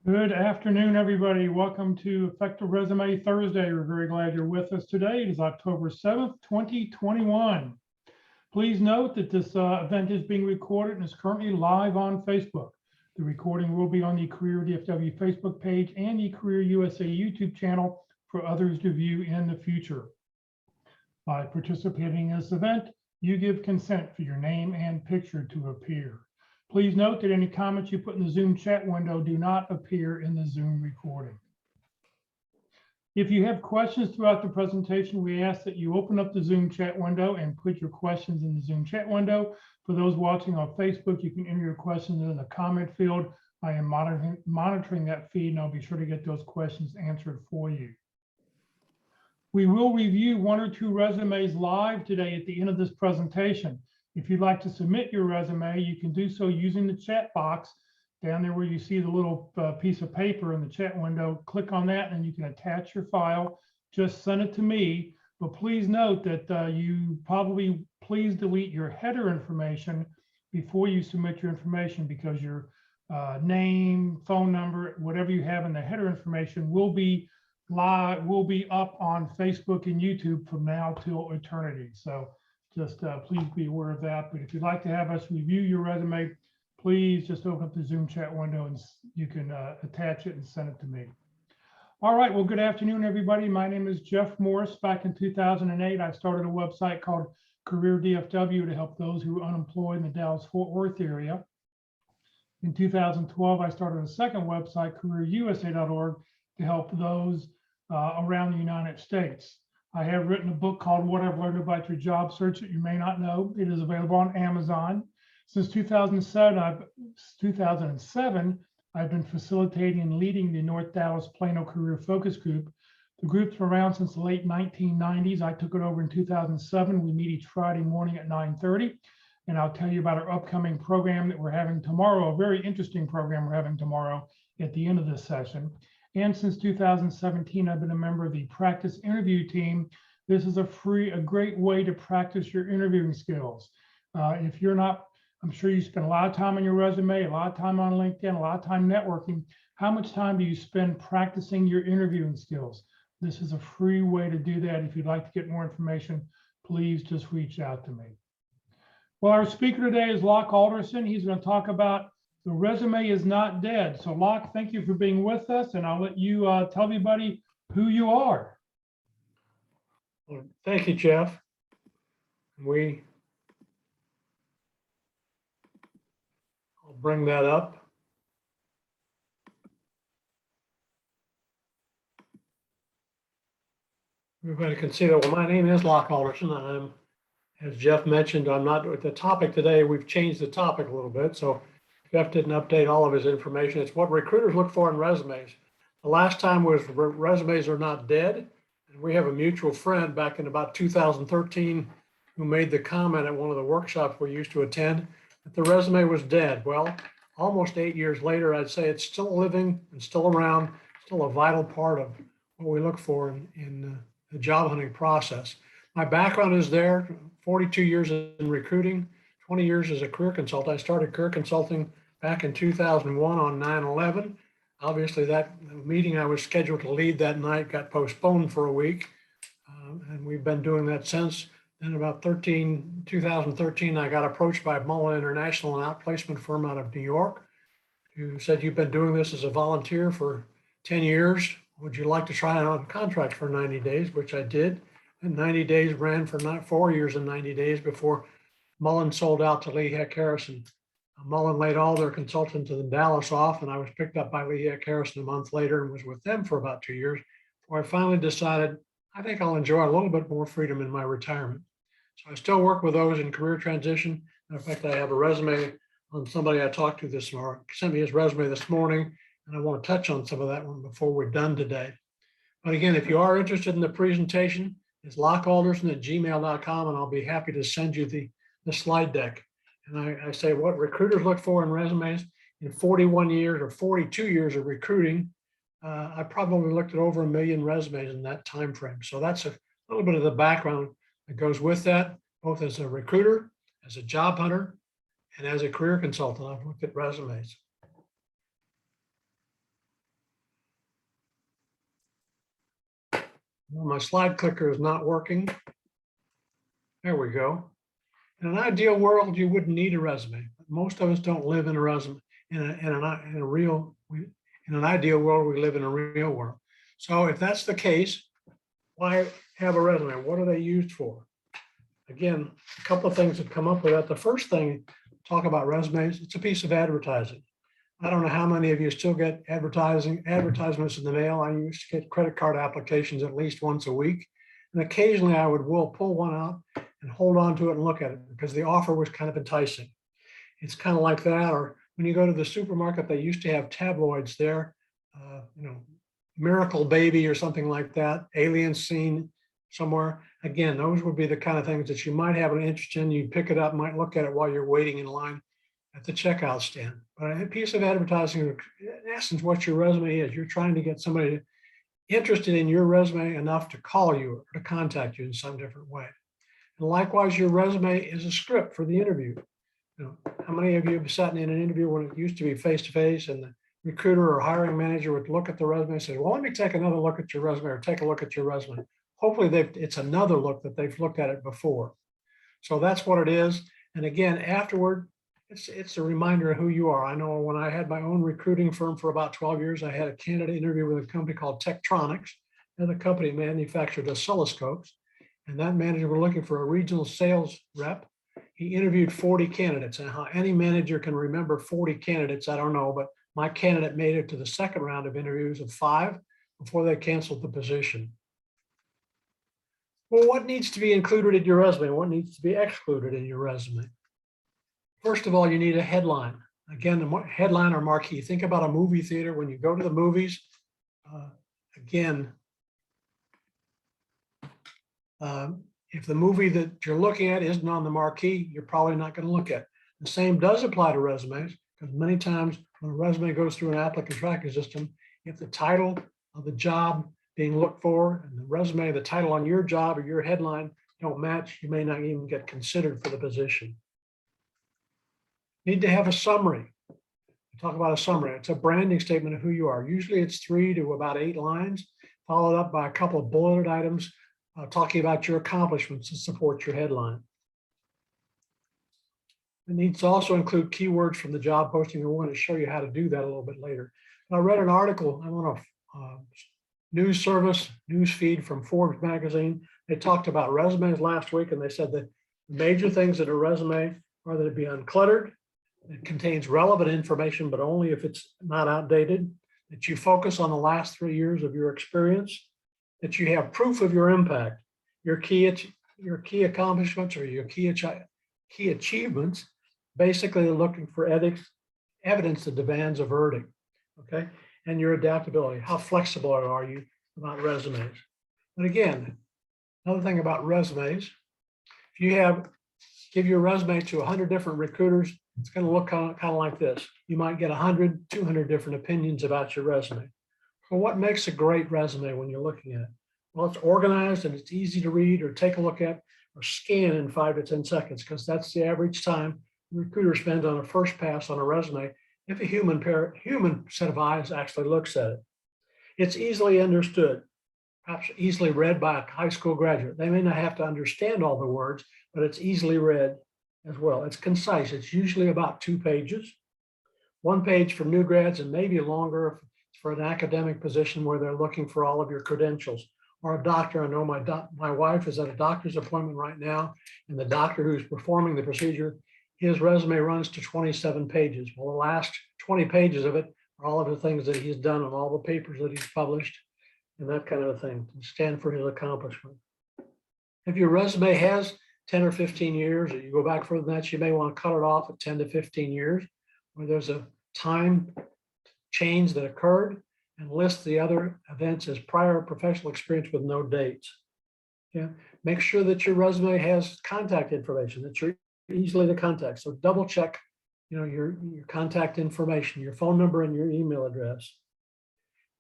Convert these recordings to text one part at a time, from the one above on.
Good afternoon, everybody. Welcome to Effective Resume Thursday. We're very glad you're with us today. It is October 7th, 2021. Please note that this event is being recorded and is currently live on Facebook. The recording will be on the Career DFW Facebook page and the Career USA YouTube channel for others to view in the future. By participating in this event, you give consent for your name and picture to appear. Please note that any comments you put in the Zoom chat window do not appear in the Zoom recording. If you have questions throughout the presentation, we ask that you open up the Zoom chat window and put your questions in the Zoom chat window. For those watching on Facebook, you can enter your questions in the comment field. I am monitoring that feed, and I'll be sure to get those questions answered for you. We will review one or two resumes live today at the end of this presentation. If you'd like to submit your resume, you can do so using the chat box down there where you see the little piece of paper in the chat window. Click on that and you can attach your file. Just send it to me. But please note that you probably please delete your header information before you submit your information, because your name, phone number, whatever you have in the header information will be live, will be up on Facebook and YouTube from now till eternity. So just please be aware of that. But if you'd like to have us review your resume, please just open up the Zoom chat window and you can attach it and send it to me. All right, well, good afternoon, everybody. My name is Jeff Morris. Back in 2008, I started a website called Career DFW to help those who are unemployed in the Dallas-Fort Worth area. In 2012, I started a second website, careerusa.org, to help those around the United States. I have written a book called What I've Learned About Your Job Search that you may not know. It is available on Amazon. Since 2007, I've been facilitating and leading the North Dallas Plano Career Focus Group. The group's been around since the late 1990s. I took it over in 2007. We meet each Friday morning at 9:30. And I'll tell you about our upcoming program that we're having tomorrow, a very interesting program we're having tomorrow at the end of this session. And since 2017, I've been a member of the practice interview team. This is a great way to practice your interviewing skills. If you're not, I'm sure you spend a lot of time on your resume, a lot of time on LinkedIn, a lot of time networking. How much time do you spend practicing your interviewing skills? This is a free way to do that. If you'd like to get more information, please just reach out to me. Well, our speaker today is Locke Alderson. He's going to talk about the resume is not dead. So Locke, thank you for being with us, and I'll let you tell everybody who you are. Well, thank you, Jeff. I'll bring that up. Everybody can see that. Well, my name is Locke Alderson, and I'm, as Jeff mentioned, I'm not with the topic today. We've changed the topic a little bit, so Jeff didn't update all of his information. It's what recruiters look for in resumes. The last time was resumes are not dead. And we have a mutual friend back in about 2013 who made the comment at one of the workshops we used to attend that the resume was dead. Well, almost 8 years later, I'd say it's still living and still around, still a vital part of what we look for in the job hunting process. My background is there, 42 years in recruiting, 20 years as a career consultant. I started career consulting back in 2001 on 9/11. Obviously, that meeting I was scheduled to lead that night got postponed for a week, and we've been doing that since. Then about 2013, I got approached by Mullen International, an outplacement firm out of New York, who said, "You've been doing this as a volunteer for 10 years. Would you like to try it on contract for 90 days?" Which I did. And 90 days ran for 4 years and 90 days before Mullen sold out to Lee Heck Harrison. Mullen laid all their consultants in Dallas off, and I was picked up by Lee Heck Harrison a month later and was with them for about 2 years, before I finally decided I think I'll enjoy a little bit more freedom in my retirement. So I still work with those in career transition. In fact, I have a resume on somebody I talked to this morning, sent me his resume this morning, and I want to touch on some of that one before we're done today. But again, if you are interested in the presentation, it's lockealderson@gmail.com, and I'll be happy to send you the slide deck. And I say what recruiters look for in resumes. In 41 years or 42 years of recruiting, I probably looked at over 1 million resumes in that time frame. So that's a little bit of the background that goes with that, both as a recruiter, as a job hunter, and as a career consultant. I've looked at resumes. Well, my slide clicker is not working. There we go. In an ideal world, you wouldn't need a resume. Most of us don't live in a resume. In an ideal world, we live in a real world. So if that's the case, why have a resume? What are they used for? Again, a couple of things that come up with that. The first thing, talk about resumes, it's a piece of advertising. I don't know how many of you still get advertisements in the mail. I used to get credit card applications at least once a week. And occasionally I will pull one out and hold on to it and look at it because the offer was kind of enticing. It's kind of like that. Or when you go to the supermarket, they used to have tabloids there, Miracle Baby or something like that, alien scene somewhere. Again, those would be the kind of things that you might have an interest in. You pick it up, might look at it while you're waiting in line at the checkout stand. But a piece of advertising, in essence, what your resume is, you're trying to get somebody interested in your resume enough to call you or to contact you in some different way. And likewise, your resume is a script for the interview. How many of you have sat in an interview when it used to be face-to-face and the recruiter or hiring manager would look at the resume and say, well, let me take another look at your resume or take a look at your resume. Hopefully it's another look that they've looked at it before. So that's what it is. And again, afterward, it's a reminder of who you are. I know when I had my own recruiting firm for about 12 years, I had a candidate interview with a company called Tektronix, and the company manufactured oscilloscopes. And that manager was looking for a regional sales rep. He interviewed 40 candidates, and how any manager can remember 40 candidates, I don't know, but my candidate made it to the second round of interviews of 5 before they canceled the position. Well, what needs to be included in your resume? What needs to be excluded in your resume? First of all, you need a headline. Again, the headline or marquee. Think about a movie theater. When you go to the movies, if the movie that you're looking at isn't on the marquee, you're probably not going to look at it. The same does apply to resumes, because many times when a resume goes through an applicant tracking system, if the title of the job being looked for and the resume, the title on your job or your headline don't match, you may not even get considered for the position. Need to have a summary. Talk about a summary. It's a branding statement of who you are. Usually it's 3 to about 8 lines, followed up by a couple of bulleted items talking about your accomplishments to support your headline. It needs to also include keywords from the job posting, and we're going to show you how to do that a little bit later. I read an article, I'm on a news service, news feed from Forbes magazine. They talked about resumes last week, and they said that major things that a resume are that it be uncluttered, it contains relevant information, but only if it's not outdated, that you focus on the last 3 years of your experience, that you have proof of your impact, your key accomplishments or your key achievements, basically looking for evidence that demands a verdict, okay? And your adaptability, how flexible are you about resumes? But again, another thing about resumes, if you give your resume to 100 different recruiters, it's going to look kind of like this. You might get 100, 200 different opinions about your resume. So what makes a great resume when you're looking at it? Well, it's organized and it's easy to read or take a look at or scan in 5 to 10 seconds, because that's the average time the recruiter spends on a first pass on a resume if a human set of eyes actually looks at it. It's easily understood, perhaps easily read by a high school graduate. They may not have to understand all the words, but it's easily read as well. It's concise. It's usually about 2 pages, 1 page for new grads and maybe longer if it's for an academic position where they're looking for all of your credentials. Or a doctor. I know my wife is at a doctor's appointment right now, and the doctor who's performing the procedure, his resume runs to 27 pages. Well, the last 20 pages of it are all of the things that he's done and all the papers that he's published and that kind of thing to stand for his accomplishment. If your resume has 10 or 15 years, or you go back further than that, you may want to cut it off at 10 to 15 years, where there's a time change that occurred, and list the other events as prior professional experience with no dates. Yeah, make sure that your resume has contact information, that you're easily to contact. So double check, your contact information, your phone number and your email address.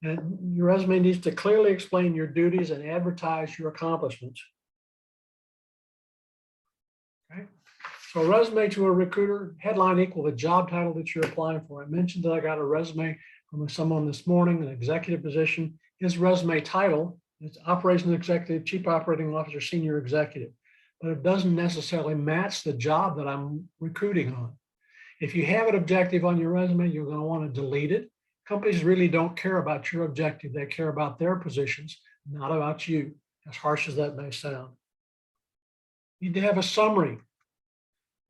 And your resume needs to clearly explain your duties and advertise your accomplishments. Okay. So a resume to a recruiter, headline equal the job title that you're applying for. I mentioned that I got a resume from someone this morning, an executive position. His resume title It's operations executive, chief operating officer, senior executive, but it doesn't necessarily match the job that I'm recruiting on. If you have an objective on your resume, you're going to want to delete it. Companies really don't care about your objective. They care about their positions, not about you, as harsh as that may sound. You need to have a summary.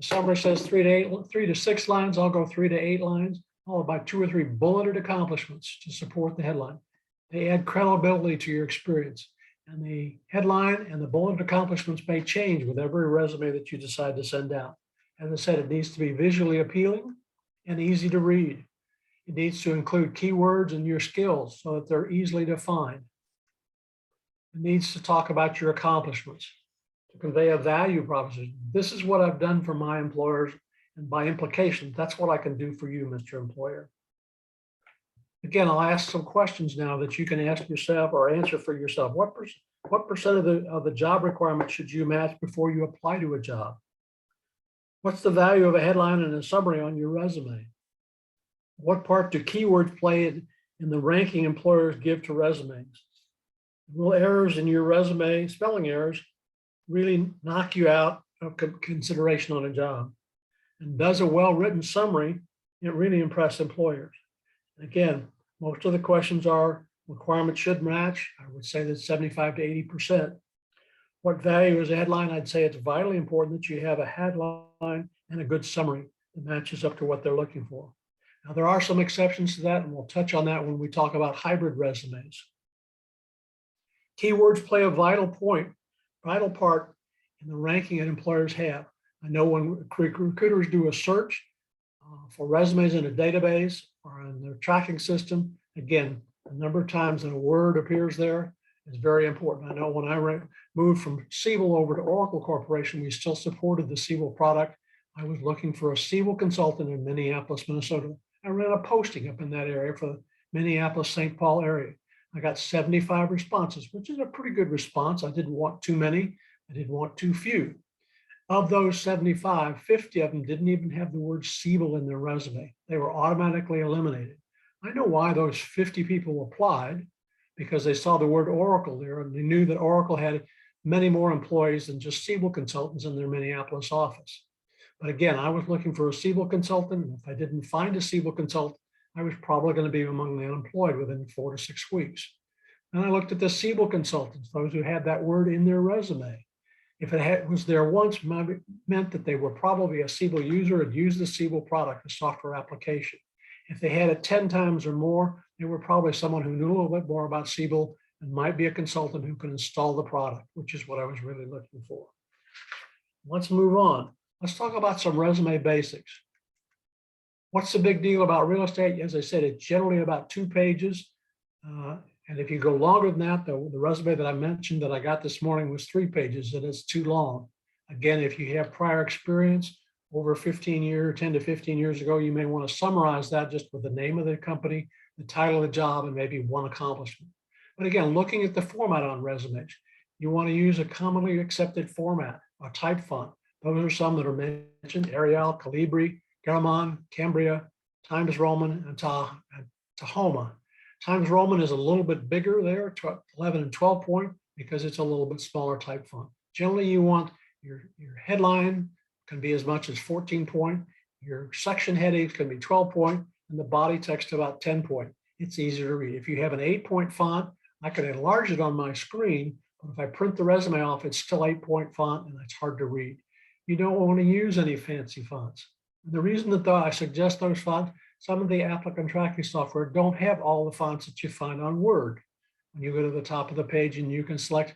The summary says 3 to 6 lines. I'll go 3 to 8 lines, followed by 2 or 3 bulleted accomplishments to support the headline. They add credibility to your experience. And the headline and the bulleted accomplishments may change with every resume that you decide to send out. As I said, it needs to be visually appealing and easy to read. It needs to include keywords and your skills so that they're easily defined. It needs to talk about your accomplishments, to convey a value proposition. This is what I've done for my employers, and by implication, that's what I can do for you, Mr. Employer. Again, I'll ask some questions now that you can ask yourself or answer for yourself. What percent of the job requirements should you match before you apply to a job? What's the value of a headline and a summary on your resume? What part do keywords play in the ranking employers give to resumes? Will errors in your resume, spelling errors, really knock you out of consideration on a job? And does a well-written summary really impress employers? Again, most of the questions are requirements should match. I would say that 75 to 80%. What value is a headline? I'd say it's vitally important that you have a headline and a good summary that matches up to what they're looking for. Now, there are some exceptions to that, and we'll touch on that when we talk about hybrid resumes. Keywords play a vital part in the ranking that employers have. I know when recruiters do a search for resumes in a database or in their tracking system, again, the number of times that a word appears there is very important. I know when I moved from Siebel over to Oracle Corporation, we still supported the Siebel product. I was looking for a Siebel consultant in Minneapolis, Minnesota. I ran a posting up in that area for the Minneapolis-St. Paul area. I got 75 responses, which is a pretty good response. I didn't want too many. I didn't want too few. Of those 75, 50 of them didn't even have the word Siebel in their resume. They were automatically eliminated. I know why those 50 people applied, because they saw the word Oracle there and they knew that Oracle had many more employees than just Siebel consultants in their Minneapolis office. But again, I was looking for a Siebel consultant. And if I didn't find a Siebel consultant, I was probably going to be among the unemployed within 4 to 6 weeks. And I looked at the Siebel consultants, those who had that word in their resume. If it was there once, meant that they were probably a Siebel user and used the Siebel product, a software application. If they had it 10 times or more, they were probably someone who knew a little bit more about Siebel and might be a consultant who can install the product, which is what I was really looking for. Let's move on. Let's talk about some resume basics. What's the big deal about real estate? As I said, it's generally about 2 pages. And if you go longer than that, the resume that I mentioned that I got this morning was 3 pages, and it's too long. Again, if you have prior experience over 10 to 15 years ago, you may want to summarize that just with the name of the company, the title of the job, and maybe 1 accomplishment. But again, looking at the format on resumes, you want to use a commonly accepted format, a type font. Those are some that are mentioned: Arial, Calibri, Garamond, Cambria, Times Roman, and Tahoma. Times Roman is a little bit bigger there, 11 and 12 point, because it's a little bit smaller type font. Generally, you want your headline can be as much as 14 point, your section headings can be 12 point, and the body text about 10 point. It's easier to read. If you have an 8-point font, I can enlarge it on my screen, but if I print the resume off, it's still 8-point font and it's hard to read. You don't want to use any fancy fonts. And the reason that I suggest those fonts, some of the applicant tracking software don't have all the fonts that you find on Word. When you go to the top of the page and you can select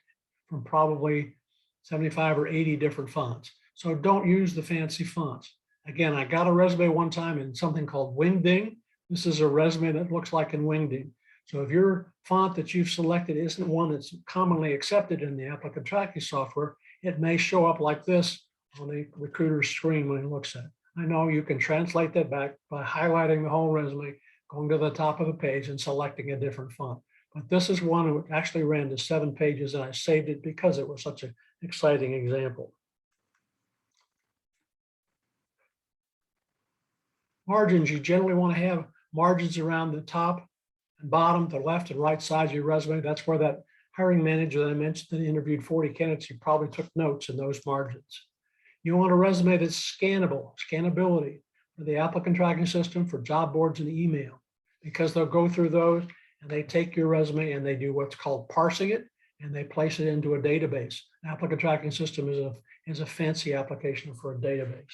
from probably 75 or 80 different fonts. So don't use the fancy fonts. Again, I got a resume one time in something called Wingding. This is a resume that looks like in Wingding. So if your font that you've selected isn't one that's commonly accepted in the applicant tracking software, it may show up like this on the recruiter's screen when he looks at it. I know you can translate that back by highlighting the whole resume, going to the top of the page and selecting a different font. But this is one that actually ran to 7 pages, and I saved it because it was such an exciting example. Margins, you generally want to have margins around the top and bottom, the left and right sides of your resume. That's where that hiring manager that I mentioned that interviewed 40 candidates, you probably took notes in those margins. You want a resume that's scannable, scannability for the applicant tracking system, for job boards and email, because they'll go through those and they take your resume and they do what's called parsing it, and they place it into a database. Applicant tracking system is a fancy application for a database.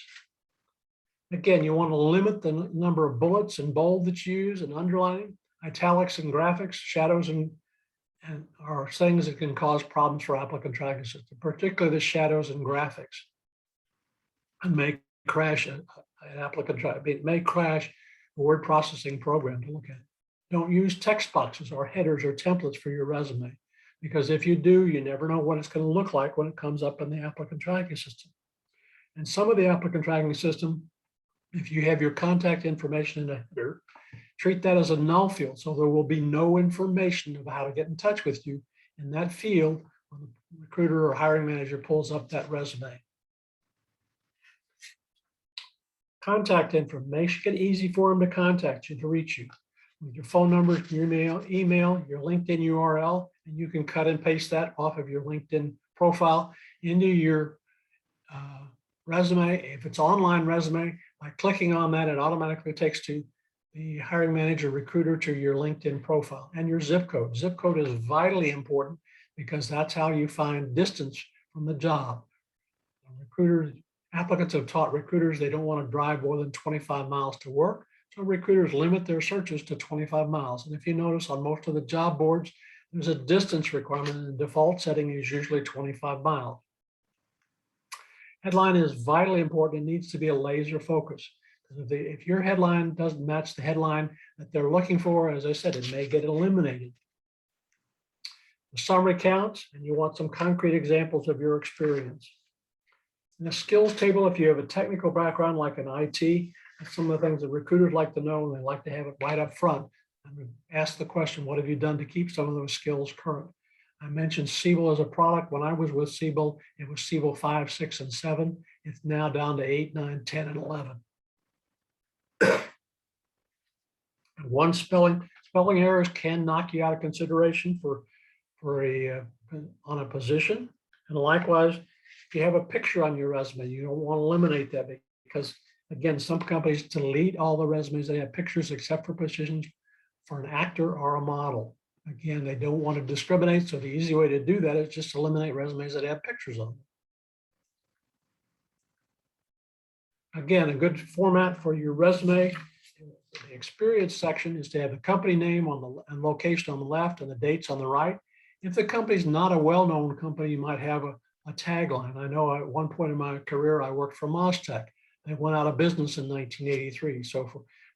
Again, you want to limit the number of bullets and bold that you use and underlining, italics and graphics, shadows and are things that can cause problems for applicant tracking system, particularly the shadows and graphics. And may crash an applicant tracking. It may crash a word processing program to look at. Don't use text boxes or headers or templates for your resume, because if you do, you never know what it's going to look like when it comes up in the applicant tracking system. And some of the applicant tracking system, if you have your contact information in a header, treat that as a null field. So there will be no information of how to get in touch with you in that field when the recruiter or hiring manager pulls up that resume. Contact information, make it easy for them to contact you, to reach you. With your phone number, your email, your LinkedIn URL, and you can cut and paste that off of your LinkedIn profile into your resume. If it's online resume, by clicking on that, it automatically takes to the hiring manager recruiter to your LinkedIn profile and your zip code. Zip code is vitally important because that's how you find distance from the job. Applicants have taught recruiters they don't want to drive more than 25 miles to work. So recruiters limit their searches to 25 miles. And if you notice on most of the job boards, there's a distance requirement and the default setting is usually 25 miles. Headline is vitally important. It needs to be a laser focus. If your headline doesn't match the headline that they're looking for, as I said, it may get eliminated. The summary counts, and you want some concrete examples of your experience. In the skills table, if you have a technical background like an IT, that's some of the things that recruiters like to know, and they like to have it right up front. And ask the question, what have you done to keep some of those skills current? I mentioned Siebel as a product. When I was with Siebel, it was Siebel 5, 6, and 7. It's now down to 8, 9, 10, and 11. And one spelling errors can knock you out of consideration on a position. And likewise, if you have a picture on your resume, you don't want to eliminate that because, again, some companies delete all the resumes that have pictures except for positions for an actor or a model. Again, they don't want to discriminate, so the easy way to do that is just eliminate resumes that have pictures on them. Again, a good format for your resume, the experience section is to have the company name and location on the left and the dates on the right. If the company's not a well-known company, you might have a tagline. I know at one point in my career, I worked for Mostech. They went out of business in 1983. So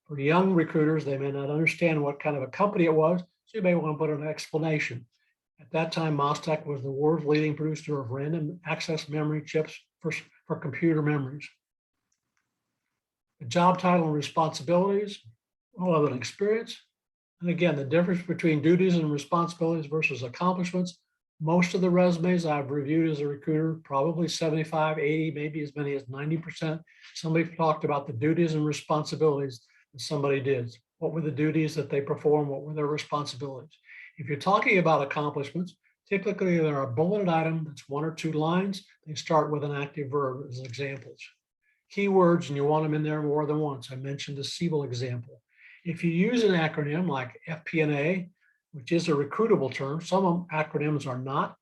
for young recruiters, they may not understand what kind of a company it was. So you may want to put an explanation. At that time, Mostech was the world's leading producer of random access memory chips for computer memories. The job title and responsibilities, all of an experience. And again, the difference between duties and responsibilities versus accomplishments. Most of the resumes I've reviewed as a recruiter, probably 75, 80, maybe as many as 90%. Somebody talked about the duties and responsibilities that somebody did. What were the duties that they performed? What were their responsibilities? If you're talking about accomplishments, typically there are a bulleted item that's 1 or 2 lines. They start with an active verb as examples. Keywords, and you want them in there more than once. I mentioned the Siebel example. If you use an acronym like FP&A, which is a recruitable term, some acronyms are not.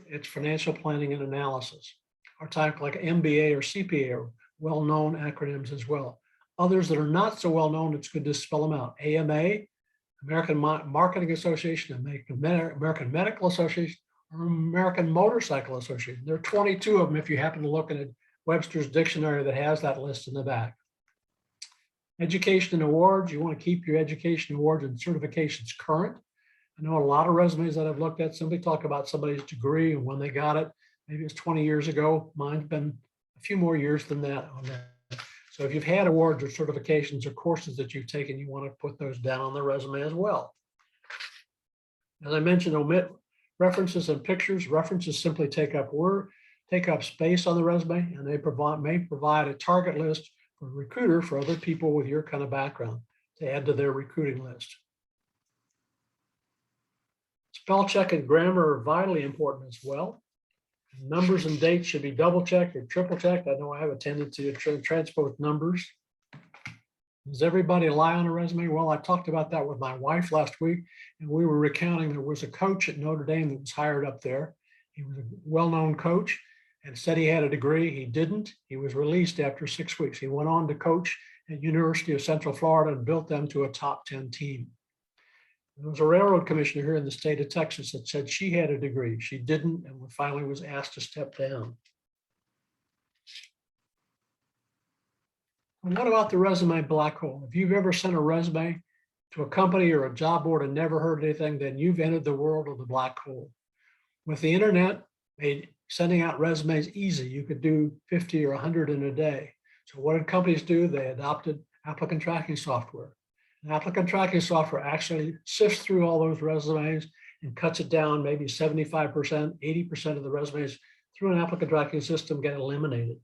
It's financial planning and analysis. Or type like MBA or CPA are well-known acronyms as well. Others that are not so well-known, it's good to spell them out. AMA, American Marketing Association, American Medical Association, or American Motorcycle Association. There are 22 of them if you happen to look in a Webster's dictionary that has that list in the back. Education and awards, you want to keep your education awards and certifications current. I know a lot of resumes that I've looked at, somebody talk about somebody's degree and when they got it. Maybe it's 20 years ago. Mine's been a few more years than that on that. So if you've had awards or certifications or courses that you've taken, you want to put those down on the resume as well. As I mentioned, omit references and pictures. References simply take up space on the resume, and they may provide a target list for a recruiter for other people with your kind of background to add to their recruiting list. Spell check and grammar are vitally important as well. Numbers and dates should be double checked or triple checked. I know I have a tendency to transpose numbers. Does everybody lie on a resume? Well, I talked about that with my wife last week, and we were recounting there was a coach at Notre Dame that was hired up there. He was a well-known coach and said he had a degree. He didn't. He was released after 6 weeks. He went on to coach at University of Central Florida and built them to a top 10 team. There was a railroad commissioner here in the state of Texas that said she had a degree. She didn't, and finally was asked to step down. And what about the resume black hole? If you've ever sent a resume to a company or a job board and never heard anything, then you've entered the world of the black hole. With the internet, made sending out resumes easy. You could do 50 or 100 in a day. So what did companies do? They adopted applicant tracking software. And applicant tracking software actually sifts through all those resumes and cuts it down, maybe 75%, 80% of the resumes through an applicant tracking system get eliminated.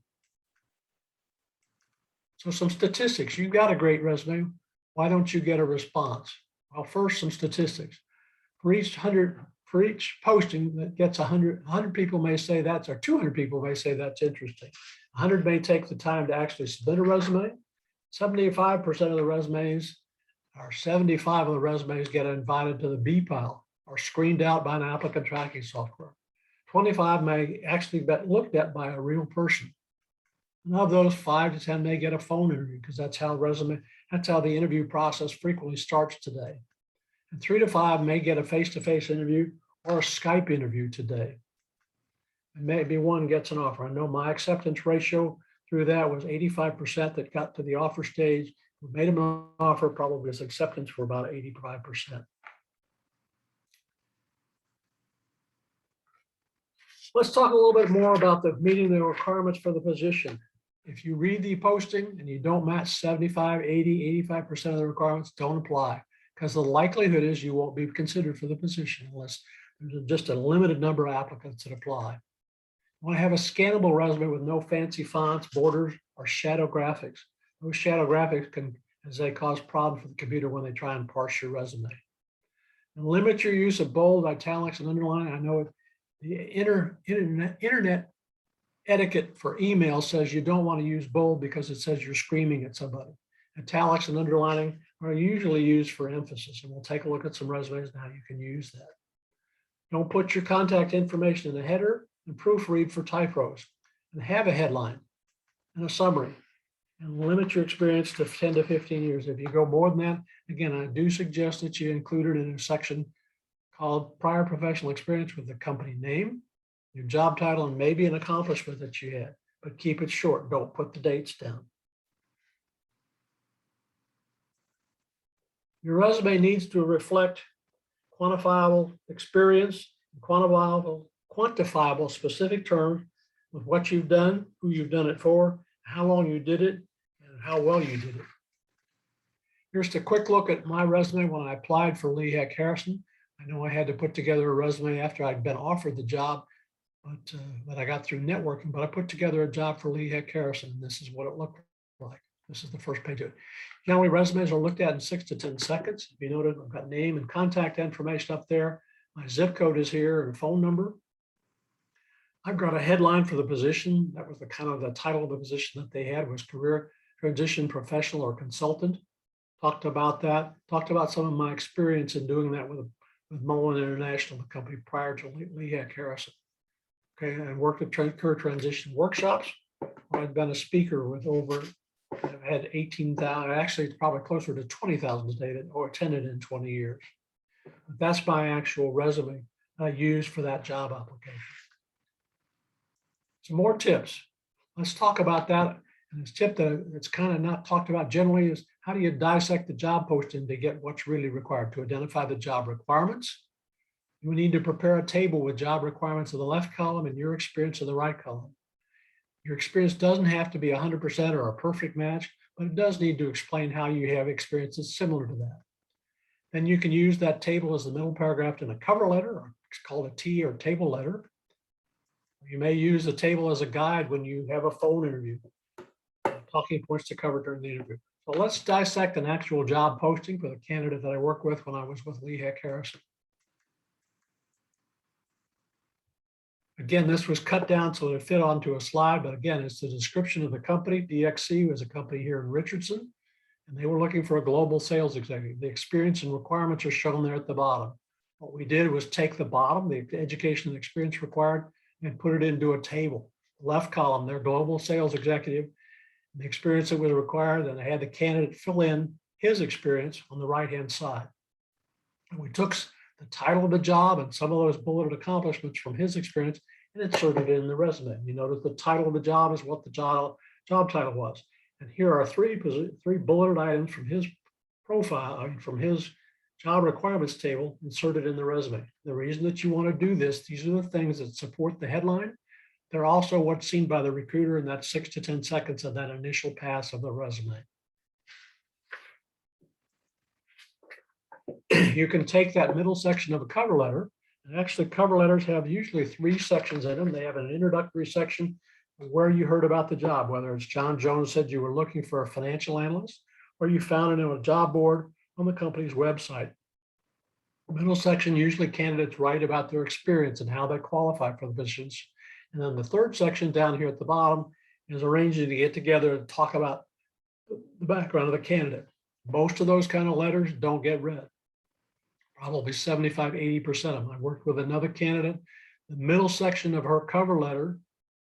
So some statistics. You've got a great resume. Why don't you get a response? Well, first, some statistics. For each posting that gets 100 people may say that's, or 200 people may say that's interesting. 100 may take the time to actually submit a resume. 75% of the resumes, or 75 of the resumes get invited to the B pile or screened out by an applicant tracking software. 25 may actually be looked at by a real person. And of those, 5 to 10 may get a phone interview because that's how the interview process frequently starts today. And 3 to 5 may get a face-to-face interview or a Skype interview today. And maybe one gets an offer. I know my acceptance ratio through that was 85% that got to the offer stage. We made him an offer, probably his acceptance for about 85%. Let's talk a little bit more about the meeting the requirements for the position. If you read the posting and you don't match 75, 80, 85% of the requirements, don't apply, because the likelihood is you won't be considered for the position unless there's just a limited number of applicants that apply. You want to have a scannable resume with no fancy fonts, borders, or shadow graphics. Those shadow graphics can, as they cause problems for the computer when they try and parse your resume. And limit your use of bold, italics, and underlining. I know the internet etiquette for email says you don't want to use bold because it says you're screaming at somebody. Italics and underlining are usually used for emphasis, and we'll take a look at some resumes and how you can use that. Don't put your contact information in the header, and proofread for typos, and have a headline and a summary, and limit your experience to 10 to 15 years. If you go more than that, again, I do suggest that you include it in a section called prior professional experience with the company name, your job title, and maybe an accomplishment that you had, but keep it short. Don't put the dates down. Your resume needs to reflect quantifiable experience, quantifiable specific terms with what you've done, who you've done it for, how long you did it, and how well you did it. Here's a quick look at my resume when I applied for Lehigh Harrison. I know I had to put together a resume after I'd been offered the job, but I got through networking, but I put together a job for Lehigh Harrison, and this is what it looked like. This is the first page of it. Generally, resumes are looked at in 6 to 10 seconds. If you notice, I've got name and contact information up there. My zip code is here and phone number. I've got a headline for the position. That was the kind of the title of the position that they had was career transition professional or consultant. Talked about that. Talked about some of my experience in doing that with Mullen International, the company prior to Lehigh Harrison. Okay, I worked at career transition workshops. I've been a speaker with over, I've had 18,000, actually it's probably closer to 20,000 attended or attended in 20 years. But that's my actual resume I used for that job application. Some more tips. Let's talk about that. And this tip that's kind of not talked about generally is how do you dissect the job posting to get what's really required? To identify the job requirements, you need to prepare a table with job requirements in the left column and your experience in the right column. Your experience doesn't have to be 100% or a perfect match, but it does need to explain how you have experiences similar to that. Then you can use that table as the middle paragraph in a cover letter, or it's called a T or table letter. You may use the table as a guide when you have a phone interview, talking points to cover during the interview. So let's dissect an actual job posting for the candidate that I worked with when I was with Lehigh Harrison. Again, this was cut down so it fit onto a slide, but again, it's the description of the company. DXC was a company here in Richardson, and they were looking for a global sales executive. The experience and requirements are shown there at the bottom. What we did was take the bottom, the education and experience required, and put it into a table. Left column, their global sales executive, the experience that was required, and I had the candidate fill in his experience on the right-hand side. And we took the title of the job and some of those bulleted accomplishments from his experience and inserted it in the resume. You notice the title of the job is what the job title was. And here are three bulleted items from his profile, from his job requirements table inserted in the resume. The reason that you want to do this, these are the things that support the headline. They're also what's seen by the recruiter in that 6 to 10 seconds of that initial pass of the resume. You can take that middle section of a cover letter, and actually cover letters have usually 3 sections in them. They have an introductory section where you heard about the job, whether it's John Jones said you were looking for a financial analyst, or you found it on a job board on the company's website. The middle section, usually candidates write about their experience and how they qualify for the positions. And then the third section down here at the bottom is arranging to get together and talk about the background of the candidate. Most of those kind of letters don't get read. Probably 75, 80% of them. I worked with another candidate. The middle section of her cover letter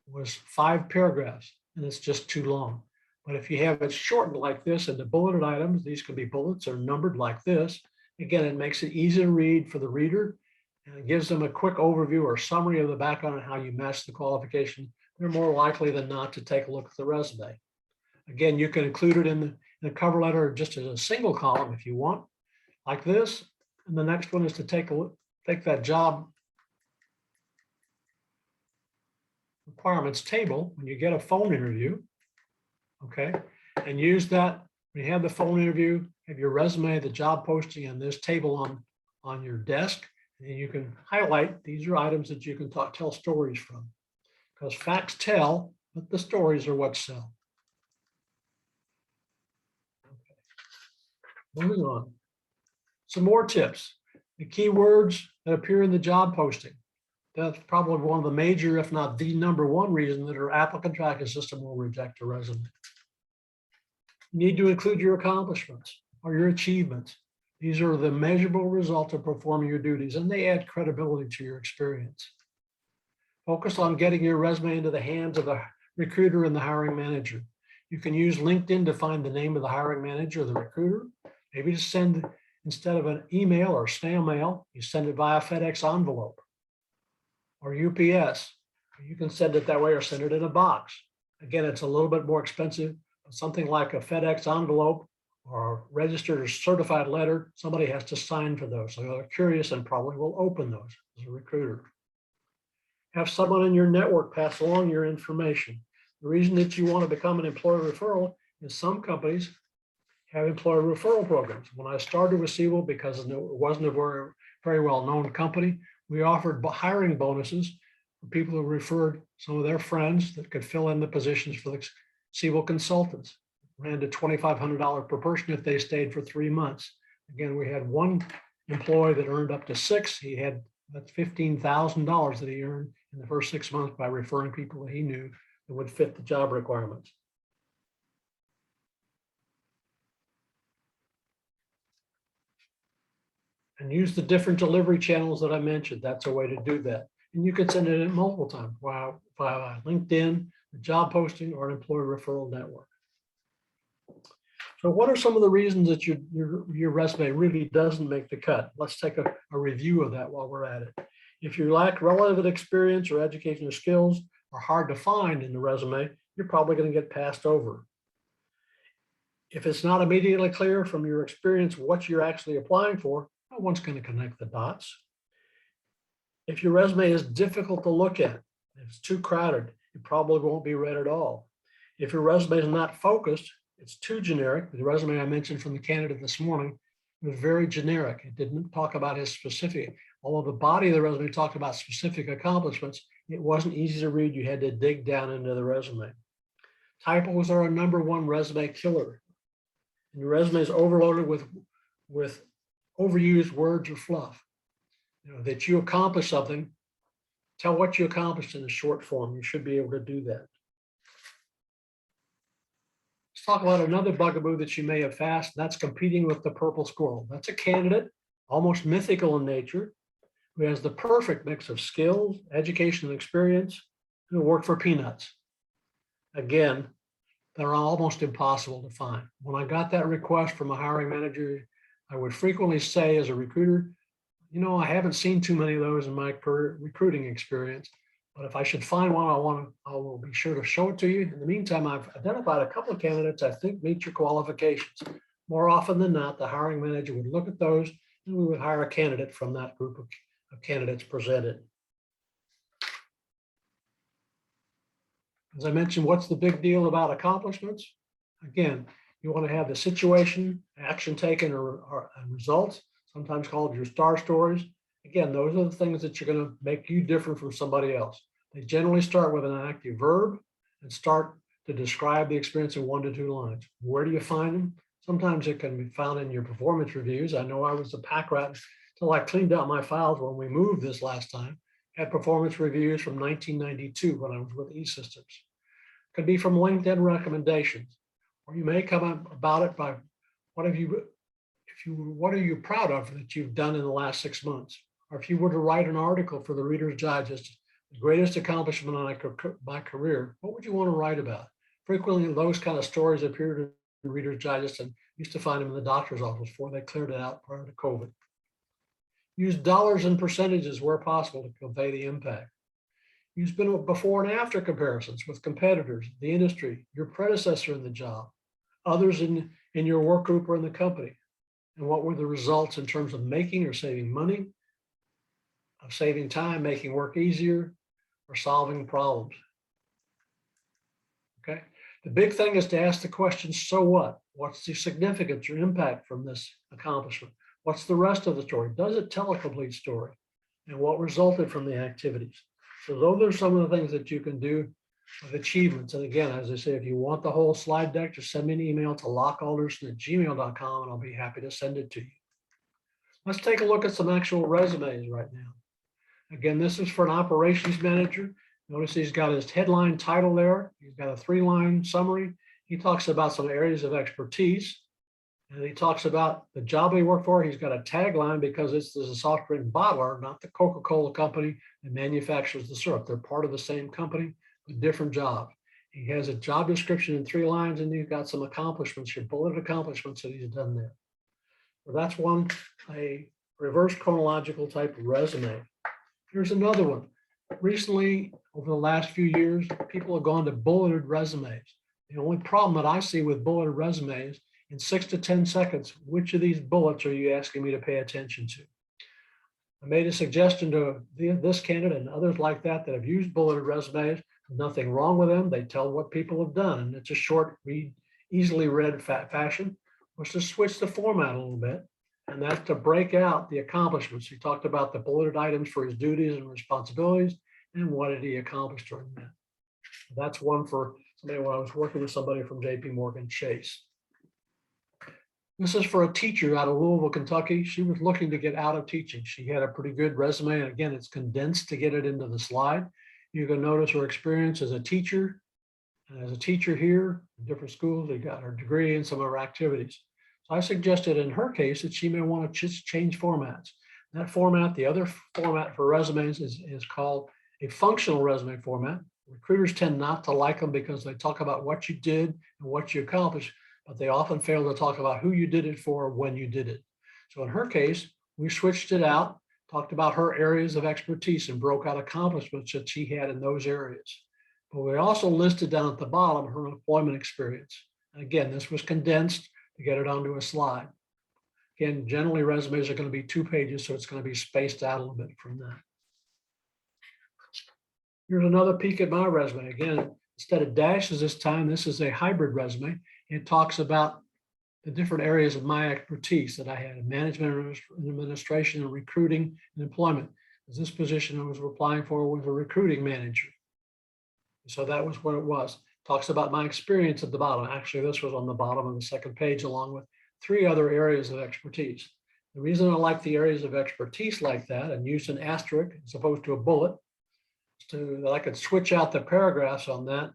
was 5 paragraphs, and it's just too long. But if you have it shortened like this and the bulleted items, these could be bullets or numbered like this. Again, it makes it easy to read for the reader, and it gives them a quick overview or summary of the background and how you match the qualification. They're more likely than not to take a look at the resume. Again, you can include it in the cover letter just as a single column if you want, like this. And the next one is to take that job requirements table when you get a phone interview, okay, and use that when you have the phone interview, have your resume, the job posting, and this table on your desk, and you can highlight. These are items that you can tell stories from, because facts tell, but the stories are what sell. Okay. Moving on. Some more tips. The keywords that appear in the job posting. That's probably one of the major, if not the #1 reason that our applicant tracking system will reject a resume. You need to include your accomplishments or your achievements. These are the measurable results of performing your duties, and they add credibility to your experience. Focus on getting your resume into the hands of the recruiter and the hiring manager. You can use LinkedIn to find the name of the hiring manager or the recruiter. Maybe to send, instead of an email or snail mail, you send it via FedEx envelope or UPS. You can send it that way or send it in a box. Again, it's a little bit more expensive. Something like a FedEx envelope or a registered or certified letter, somebody has to sign for those. So they're curious and probably will open those as a recruiter. Have someone in your network pass along your information. The reason that you want to become an employer referral is some companies have employer referral programs. When I started with Siebel, because it wasn't a very well-known company, we offered hiring bonuses for people who referred some of their friends that could fill in the positions for the Siebel consultants. Ran to $2,500 per person if they stayed for 3 months. Again, we had one employee that earned up to 6. That's $15,000 that he earned in the first 6 months by referring people that he knew that would fit the job requirements. And use the different delivery channels that I mentioned. That's a way to do that. And you can send it in multiple times via LinkedIn, the job posting, or an employer referral network. So what are some of the reasons that your resume really doesn't make the cut? Let's take a review of that while we're at it. If you lack relevant experience or educational skills are hard to find in the resume, you're probably going to get passed over. If it's not immediately clear from your experience what you're actually applying for, no one's going to connect the dots. If your resume is difficult to look at, if it's too crowded, it probably won't be read at all. If your resume is not focused, it's too generic. The resume I mentioned from the candidate this morning was very generic. It didn't talk about his specific, although the body of the resume talked about specific accomplishments, it wasn't easy to read. You had to dig down into the resume. Typos are a #1 resume killer. And your resume is overloaded with overused words or fluff. That you accomplish something Tell what you accomplished in a short form. You should be able to do that. Let's talk about another bugaboo that you may have faced. That's competing with the purple squirrel. That's a candidate, almost mythical in nature, who has the perfect mix of skills, education, and experience, who work for peanuts. Again, they're almost impossible to find. When I got that request from a hiring manager, I would frequently say as a recruiter, you know, I haven't seen too many of those in my career recruiting experience, but if I should find one, I will be sure to show it to you. In the meantime, I've identified a couple of candidates I think meet your qualifications. More often than not, the hiring manager would look at those and we would hire a candidate from that group of candidates presented. As I mentioned, what's the big deal about accomplishments? Again, you want to have the situation, action taken, or results, sometimes called your star stories. Again, those are the things that you're going to make you different from somebody else. They generally start with an active verb and start to describe the experience in 1 to 2 lines. Where do you find them? Sometimes it can be found in your performance reviews. I know I was a pack rat until I cleaned out my files when we moved this last time. Had performance reviews from 1992 when I was with E-Systems. Could be from LinkedIn recommendations, or you may come about it by what are you proud of that you've done in the last 6 months? Or if you were to write an article for the Reader's Digest, the greatest accomplishment of my career, what would you want to write about? Frequently, those kind of stories appeared in the Reader's Digest and used to find them in the doctor's office before they cleared it out prior to COVID. Use dollars and percentages where possible to convey the impact. Use before and after comparisons with competitors, the industry, your predecessor in the job, others in your work group or in the company. And what were the results in terms of making or saving money, of saving time, making work easier, or solving problems. Okay. The big thing is to ask the question, so what? What's the significance or impact from this accomplishment? What's the rest of the story? Does it tell a complete story? And what resulted from the activities? So those are some of the things that you can do with achievements. And again, as I say, if you want the whole slide deck, just send me an email to lockealderson@gmail.com and I'll be happy to send it to you. Let's take a look at some actual resumes right now. Again, this is for an operations manager. Notice he's got his headline title there. He's got a 3-line summary. He talks about some areas of expertise. And he talks about the job he worked for. He's got a tagline because this is a soft drink bottler, not the Coca-Cola company that manufactures the syrup. They're part of the same company, but different jobs. He has a job description in 3 lines, and he's got some accomplishments, your bullet accomplishments that he's done there. So that's one, a reverse chronological type resume. Here's another one. Recently, over the last few years, people have gone to bulleted resumes. The only problem that I see with bulleted resumes, in 6 to 10 seconds, which of these bullets are you asking me to pay attention to? I made a suggestion to this candidate and others like that have used bulleted resumes. There's nothing wrong with them. They tell what people have done, and it's a short, easily read fashion. Let's just switch the format a little bit, and that's to break out the accomplishments. He talked about the bulleted items for his duties and responsibilities, and what did he accomplish during that. That's one for somebody when I was working with somebody from JP Chase. This is for a teacher out of Louisville, Kentucky. She was looking to get out of teaching. She had a pretty good resume. And again, it's condensed to get it into the slide. You can notice her experience as a teacher. And as a teacher here in different schools, they got her degree and some of her activities. So I suggested in her case that she may want to just change formats. That format, the other format for resumes is called a functional resume format. Recruiters tend not to like them because they talk about what you did and what you accomplished, but they often fail to talk about who you did it for when you did it. So in her case, we switched it out, talked about her areas of expertise and broke out accomplishments that she had in those areas. But we also listed down at the bottom her employment experience. And again, this was condensed to get it onto a slide. Again, generally resumes are going to be 2 pages, so it's going to be spaced out a little bit from that. Here's another peek at my resume. Again, instead of dashes this time, this is a hybrid resume. It talks about the different areas of my expertise that I had in management and administration and recruiting and employment. Because this position I was applying for was a recruiting manager. So that was what it was. Talks about my experience at the bottom. Actually, this was on the bottom of the 2nd page, along with 3 other areas of expertise. The reason I like the areas of expertise like that and use an asterisk as opposed to a bullet that I could switch out the paragraphs on that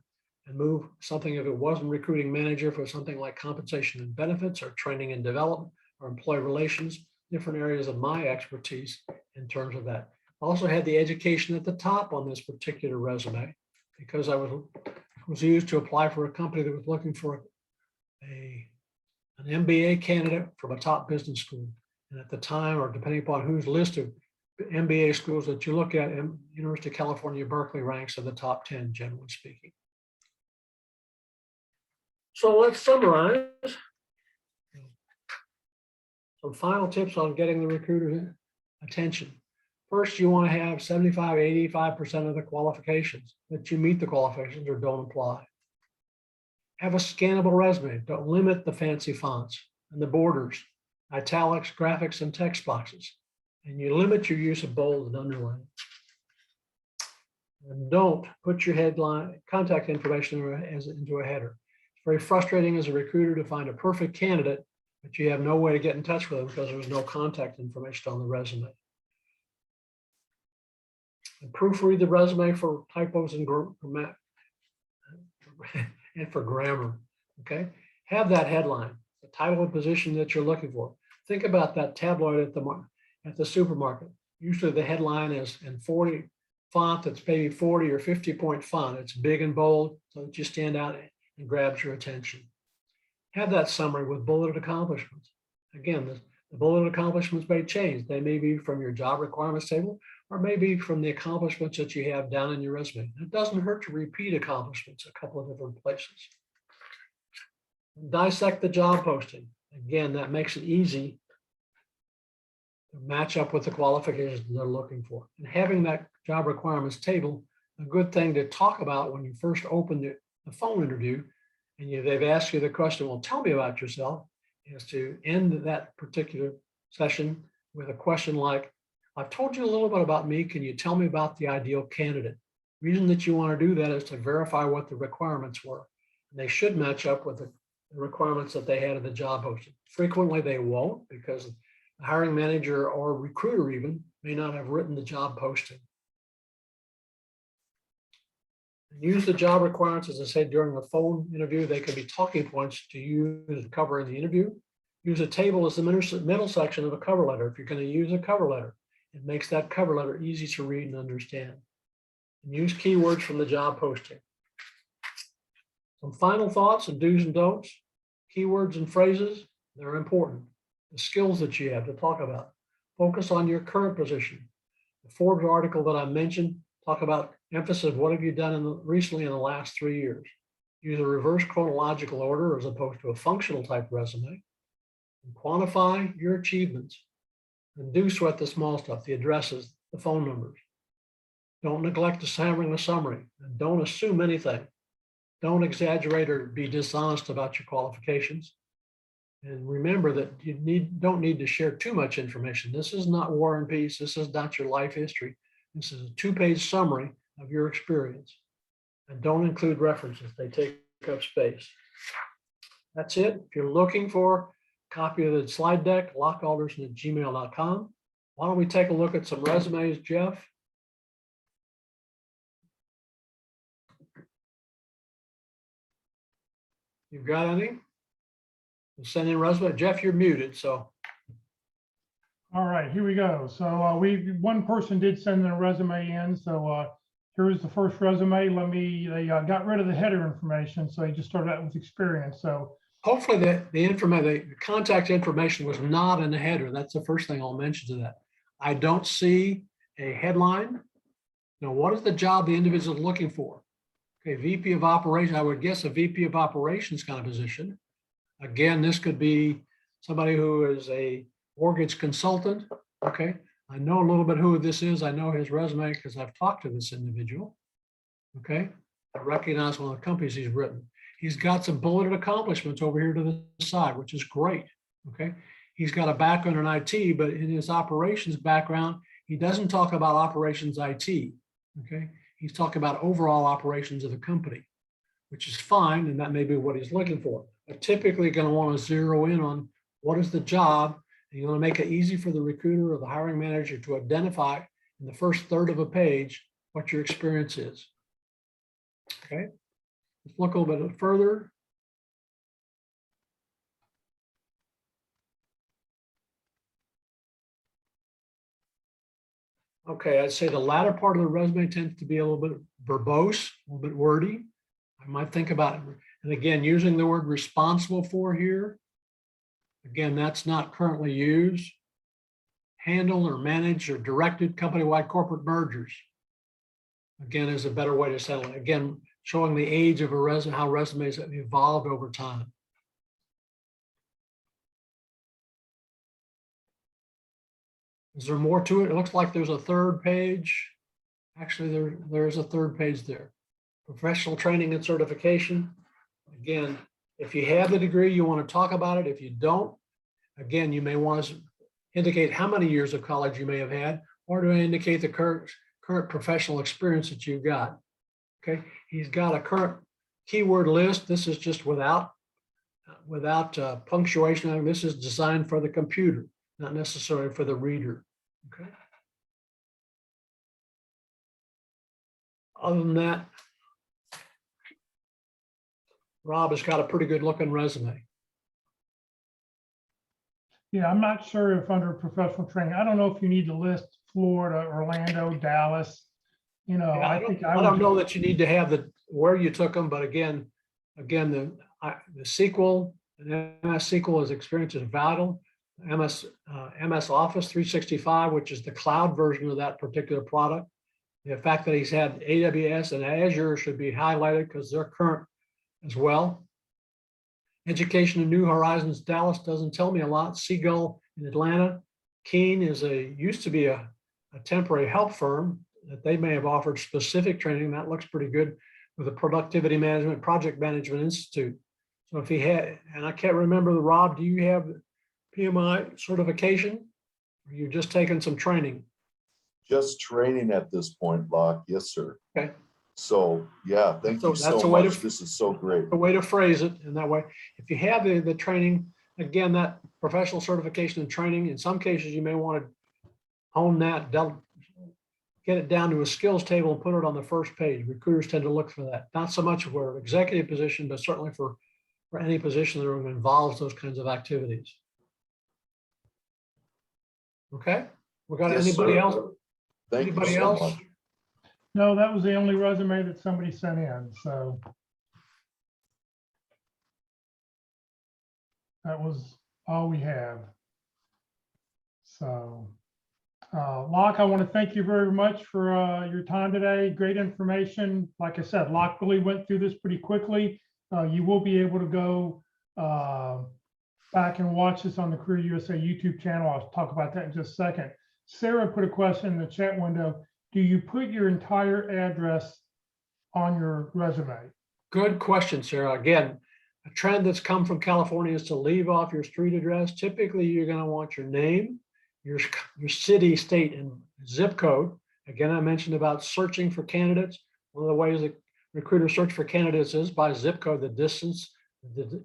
and move something, if it wasn't recruiting manager, for something like compensation and benefits or training and development or employee relations, different areas of my expertise in terms of that. I also had the education at the top on this particular resume because I was used to apply for a company that was looking for an MBA candidate from a top business school. And at the time, or depending upon whose list of MBA schools that you look at, University of California, Berkeley ranks in the top 10, generally speaking. So let's summarize. Some final tips on getting the recruiter's attention. First, you want to have 75, 85% of the qualifications, that you meet the qualifications or don't apply. Have a scannable resume. Don't limit the fancy fonts and the borders, italics, graphics, and text boxes. And you limit your use of bold and underline. And don't put your headline contact information into a header. It's very frustrating as a recruiter to find a perfect candidate, but you have no way to get in touch with them because there's no contact information on the resume. And proofread the resume for typos and for grammar. Okay, have that headline, the title and position that you're looking for. Think about that tabloid at the supermarket. Usually the headline is in 40 font that's maybe 40 or 50 point font. It's big and bold so that you stand out and grabs your attention. Have that summary with bulleted accomplishments. Again, the bulleted accomplishments may change. They may be from your job requirements table or maybe from the accomplishments that you have down in your resume. It doesn't hurt to repeat accomplishments a couple of different places. Dissect the job posting. Again, that makes it easy to match up with the qualifications they're looking for. And having that job requirements table, a good thing to talk about when you first open the phone interview, and they've asked you the question, well, tell me about yourself, is to end that particular session with a question like, I've told you a little bit about me. Can you tell me about the ideal candidate? The reason that you want to do that is to verify what the requirements were. And they should match up with the requirements that they had in the job posting. Frequently they won't because the hiring manager or recruiter even may not have written the job posting. Use the job requirements, as I said, during the phone interview. They can be talking points to use and cover in the interview. Use a table as the middle section of a cover letter. If you're going to use a cover letter, it makes that cover letter easy to read and understand. And use keywords from the job posting. Some final thoughts and do's and don'ts. Keywords and phrases, they're important. The skills that you have to talk about. Focus on your current position. The Forbes article that I mentioned, talk about emphasis, what have you done recently in the last 3 years? Use a reverse chronological order as opposed to a functional type resume. And quantify your achievements. And do sweat the small stuff, the addresses, the phone numbers. Don't neglect the summary, and don't assume anything. Don't exaggerate or be dishonest about your qualifications. And remember that you don't need to share too much information. This is not War and Peace. This is not your life history. This is a 2-page summary of your experience. And don't include references. They take up space. That's it. If you're looking for a copy of the slide deck, lockealderson@gmail.com. Why don't we take a look at some resumes, Jeff? You've got any? Send in resume. Jeff, you're muted, so. All right, here we go. So one person did send a resume in. So here's the first resume. They got rid of the header information. So they just started out with experience. So hopefully the contact information was not in the header. That's the first thing I'll mention to that. I don't see a headline. Now, what is the job the individual is looking for? Okay, VP of Operations, I would guess a VP of Operations kind of position. Again, this could be somebody who is a mortgage consultant. Okay, I know a little bit who this is. I know his resume because I've talked to this individual. Okay, I recognize one of the companies he's written. He's got some bulleted accomplishments over here to the side, which is great. Okay, he's got a background in IT, but in his operations background, he doesn't talk about operations IT. Okay, he's talking about overall operations of the company, which is fine, and that may be what he's looking for. But typically going to want to zero in on what is the job, and you want to make it easy for the recruiter or the hiring manager to identify in the first third of a page what your experience is. Okay, let's look a little bit further. Okay, I'd say the latter part of the resume tends to be a little bit verbose, a little bit wordy. I might think about it. And again, using the word responsible for here. Again, that's not currently used. Handled or managed or directed company-wide corporate mergers. Again, is a better way to settle it. Again, showing the age of a resume, how resumes have evolved over time. Is there more to it? It looks like there's a third page. Actually, there's a third page there. Professional training and certification. Again, if you have the degree, you want to talk about it. If you don't, again, you may want to indicate how many years of college you may have had, or to indicate the current professional experience that you've got. Okay, he's got a current keyword list. This is just without punctuation. This is designed for the computer, not necessarily for the reader. Okay. Other than that, Rob has got a pretty good looking resume. Yeah, I'm not sure if under professional training, I don't know if you need to list Florida, Orlando, Dallas. You know, Yeah, I don't know that you need to have where you took them, but again, the SQL and MS SQL is experience is vital. MS Office 365, which is the cloud version of that particular product. The fact that he's had AWS and Azure should be highlighted because they're current as well. Education in New Horizons, Dallas doesn't tell me a lot. Seagull in Atlanta. Keene used to be a temporary help firm that they may have offered specific training. That looks pretty good with the Productivity Management Project Management Institute. So if he had, and I can't remember Rob, do you have PMI certification? Or you're just taking some training? Just training at this point, Locke. Yes, sir. Okay. So yeah, thank you so much. This is so great. A way to phrase it in that way. If you have the training, again, that professional certification and training, in some cases you may want to hone that, get it down to a skills table and put it on the first page. Recruiters tend to look for that. Not so much for an executive position, but certainly for any position that involves those kinds of activities. Okay, we got Yes, anybody sir. else? Thank Anybody you so else? much. No, that was the only resume that somebody sent in. So that was all we have. So Locke, I want to thank you very much for your time today. Great information. Like I said, Locke really went through this pretty quickly. You will be able to go back and watch this on the Career USA YouTube channel. I'll talk about that in just a second. Sarah put a question in the chat window. Do you put your entire address on your resume? Good question, Sarah. Again, a trend that's come from California is to leave off your street address. Typically, you're going to want your name, your city, state, and zip code. Again, I mentioned about searching for candidates. One of the ways that recruiters search for candidates is by zip code, the distance the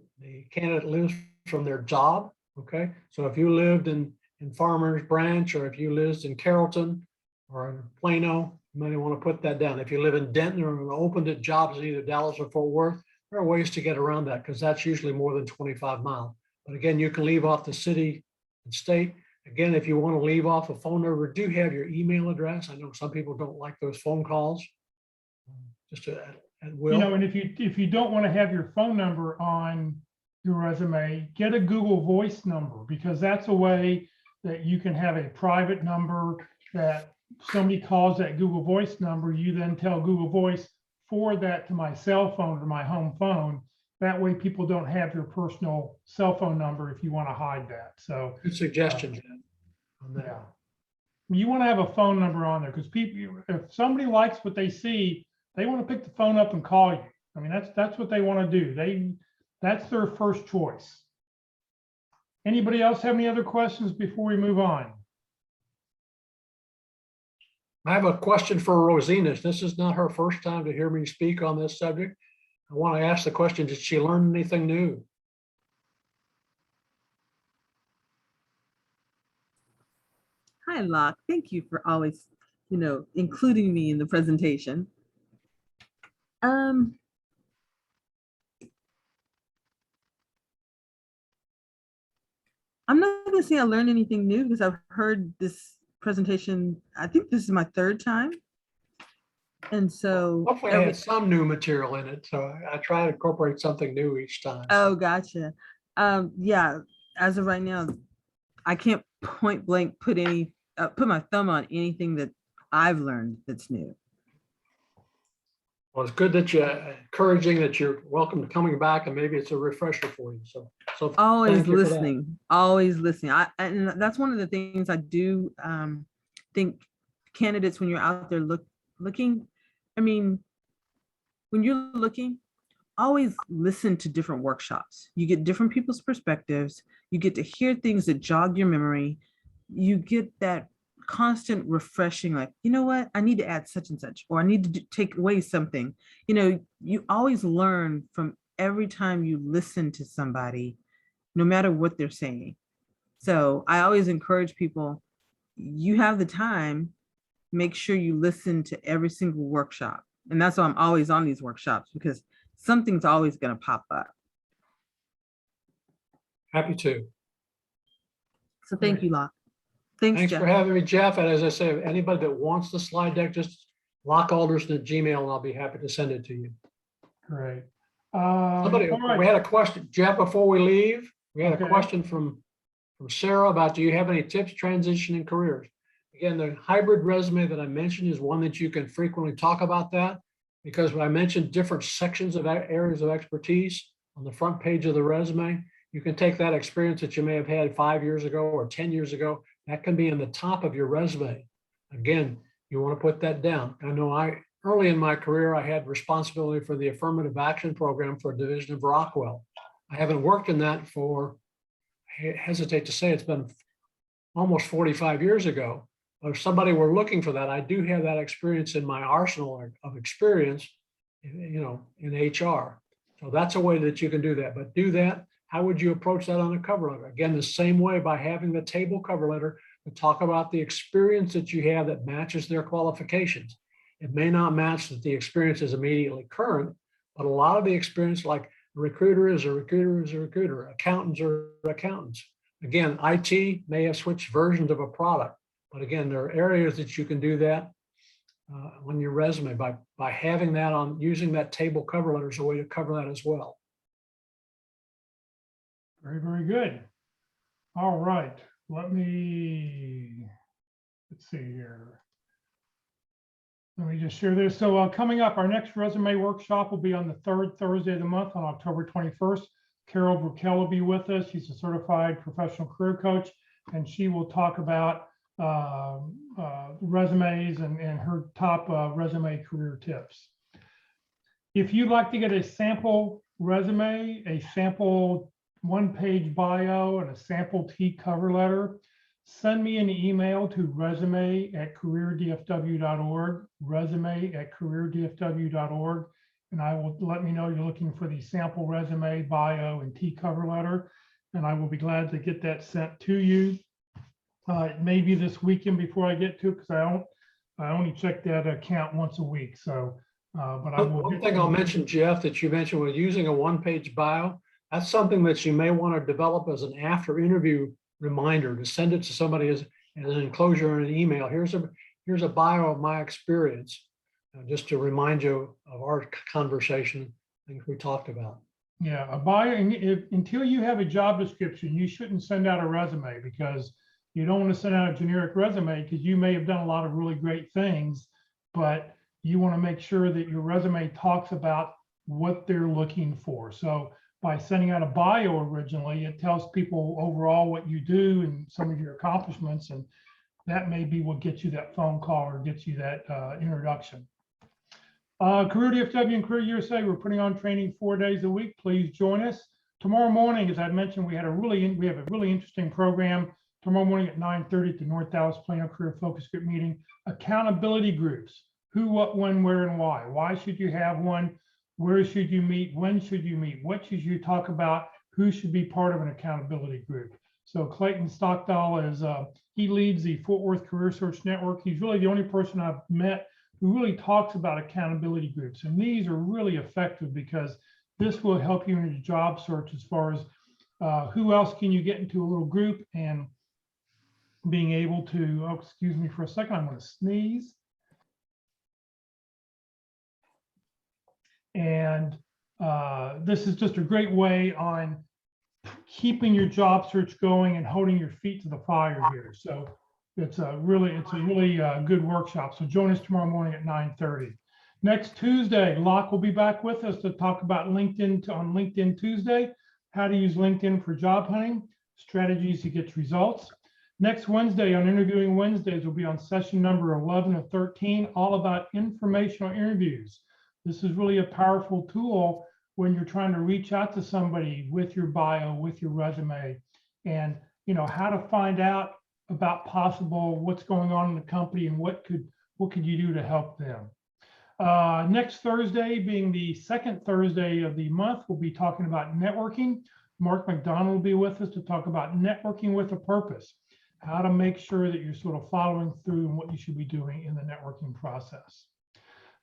candidate lives from their job. Okay, so if you lived in Farmers Branch, or if you lived in Carrollton or in Plano, you might want to put that down. If you live in Denton or opened at jobs in either Dallas or Fort Worth, there are ways to get around that because that's usually more than 25 miles. But again, you can leave off the city and state. Again, if you want to leave off a phone number, do have your email address. I know some people don't like those phone calls. Just at will. You know, and if you don't want to have your phone number on your resume, get a Google Voice number, because that's a way that you can have a private number that somebody calls that Google Voice number. You then tell Google Voice, forward that to my cell phone or my home phone. That way people don't have your personal cell phone number if you want to hide that. So good suggestion. Yeah. You want to have a phone number on there because people, if somebody likes what they see, they want to pick the phone up and call you. I mean, that's what they want to do. That's their first choice. Anybody else have any other questions before we move on? I have a question for Rosina. This is not her first time to hear me speak on this subject. I want to ask the question, did she learn anything new? Hi, Locke. Thank you for always including me in the presentation. I'm not going to say I learned anything new because I've heard this presentation. I think this is my third time. And so, Hopefully I had some new material in it, so I try to incorporate something new each time. oh, gotcha. Yeah, as of right now, I can't point blank put my thumb on anything that I've learned that's new. Well, it's good that encouraging that you're welcome to coming back, and maybe it's a refresher for you. So Always thank you for that. listening, always listening. And that's one of the things I do think candidates, when you're out there looking, I mean, when you're looking, always listen to different workshops. You get different people's perspectives. You get to hear things that jog your memory. You get that constant refreshing, like, you know what, I need to add such and such, or I need to take away something. You always learn from every time you listen to somebody, no matter what they're saying. So I always encourage people, you have the time, make sure you listen to every single workshop. And that's why I'm always on these workshops, because something's always going to pop up. Happy to. So thank you, Locke. Thanks, Jeff. For having me, Jeff. And as I say, anybody that wants the slide deck, just Locke Alderson at Gmail, and I'll be happy to send it to you. Great. We had a question, Jeff, before we leave. We had a question from Sarah about, do you have any tips transitioning careers? Again, the hybrid resume that I mentioned is one that you can frequently talk about that, because when I mentioned different sections of areas of expertise on the front page of the resume, you can take that experience that you may have had 5 years ago or 10 years ago, that can be in the top of your resume. Again, you want to put that down. I know early in my career, I had responsibility for the affirmative action program for a division of Rockwell. I haven't worked in that for, I hesitate to say, it's been almost 45 years ago. But if somebody were looking for that, I do have that experience in my arsenal of experience, in HR. So that's a way that you can do that. But do that. How would you approach that on a cover letter? Again, the same way, by having the table cover letter to talk about the experience that you have that matches their qualifications. It may not match that the experience is immediately current, but a lot of the experience, like a recruiter is a recruiter is a recruiter, accountants are accountants. Again, IT may have switched versions of a product, but again, there are areas that you can do that on your resume by having that on, using that table cover letter as a way to cover that as well. Very, very good. All right. Let's see here. Let me just share this. So coming up, our next resume workshop will be on the third Thursday of the month on October 21st. Carol Burkell will be with us. She's a certified professional career coach, and she will talk about resumes and her top resume career tips. If you'd like to get a sample resume, a sample one-page bio, and a sample T cover letter, send me an email to resume@careerdfw.org, resume@careerdfw.org, and I will let me know you're looking for the sample resume, bio, and T cover letter, and I will be glad to get that sent to you. It may be this weekend before I get to it, because I only check that account once a week. So, but I will. One thing I'll mention, Jeff, that you mentioned when using a one-page bio, that's something that you may want to develop as an after interview reminder, to send it to somebody as an enclosure in an email. Here's a bio of my experience, just to remind you of our conversation, things we talked about. Yeah, a bio. Until you have a job description, you shouldn't send out a resume, because you don't want to send out a generic resume, because you may have done a lot of really great things, but you want to make sure that your resume talks about what they're looking for. So by sending out a bio originally, it tells people overall what you do and some of your accomplishments, and that may be what gets you that phone call or gets you that introduction. Career DFW and Career USA, we're putting on training 4 days a week. Please join us. Tomorrow morning, as I mentioned, we have a really interesting program. Tomorrow morning at 9:30 at the North Dallas Plano Career Focus Group meeting. Accountability groups: who, what, when, where, and why. Why should you have one? Where should you meet? When should you meet? What should you talk about? Who should be part of an accountability group? So Clayton Stockdale is, he leads the Fort Worth Career Search Network. He's really the only person I've met who really talks about accountability groups. And these are really effective because this will help you in your job search as far as who else can you get into a little group, and being able to, oh, excuse me for a second, I'm going to sneeze. And this is just a great way on keeping your job search going and holding your feet to the fire here. So it's a really good workshop. So join us tomorrow morning at 9:30. Next Tuesday, Locke will be back with us to talk about LinkedIn on LinkedIn Tuesday, how to use LinkedIn for job hunting, strategies to get results. Next Wednesday on Interviewing Wednesdays will be on session number 11 of 13, all about informational interviews. This is really a powerful tool when you're trying to reach out to somebody with your bio, with your resume, and how to find out about possible what's going on in the company and what could you do to help them. Next Thursday, being the second Thursday of the month, we'll be talking about networking. Mark McDonald will be with us to talk about networking with a purpose, how to make sure that you're sort of following through and what you should be doing in the networking process.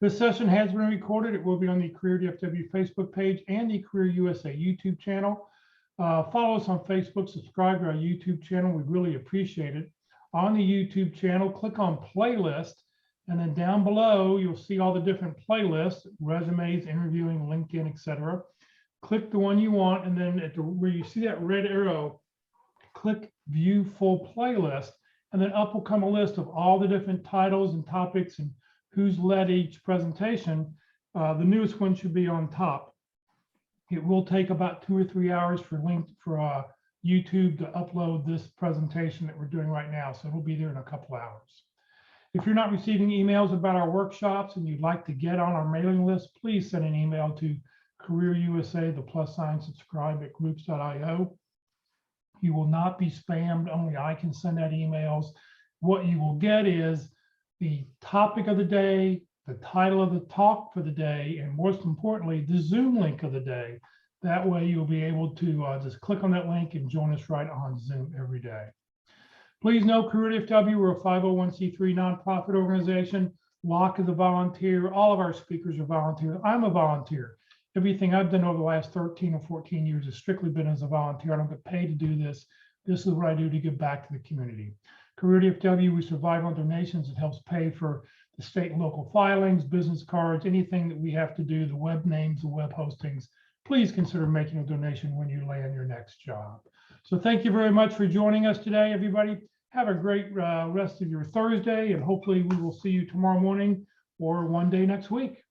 This session has been recorded. It will be on the Career DFW Facebook page and the Career USA YouTube channel. Follow us on Facebook, subscribe to our YouTube channel. We'd really appreciate it. On the YouTube channel, click on playlist, and then down below, you'll see all the different playlists, resumes, interviewing, LinkedIn, etc. Click the one you want, and then where you see that red arrow, click View Full Playlist, and then up will come a list of all the different titles and topics and who's led each presentation. The newest one should be on top. It will take about 2 or 3 hours for YouTube to upload this presentation that we're doing right now, so it'll be there in a couple hours. If you're not receiving emails about our workshops and you'd like to get on our mailing list, please send an email to CareerUSA, the +subscribe at groups.io. You will not be spammed. Only I can send out emails. What you will get is the topic of the day, the title of the talk for the day, and most importantly, the Zoom link of the day. That way you'll be able to just click on that link and join us right on Zoom every day. Please know Career DFW, we're a 501c3 nonprofit organization. Locke is a volunteer. All of our speakers are volunteers. I'm a volunteer. Everything I've done over the last 13 or 14 years has strictly been as a volunteer. I don't get paid to do this. This is what I do to give back to the community. Career DFW, we survive on donations. It helps pay for the state and local filings, business cards, anything that we have to do, the web names, the web hostings. Please consider making a donation when you land your next job. So thank you very much for joining us today, everybody. Have a great rest of your Thursday, and hopefully we will see you tomorrow morning or one day next week.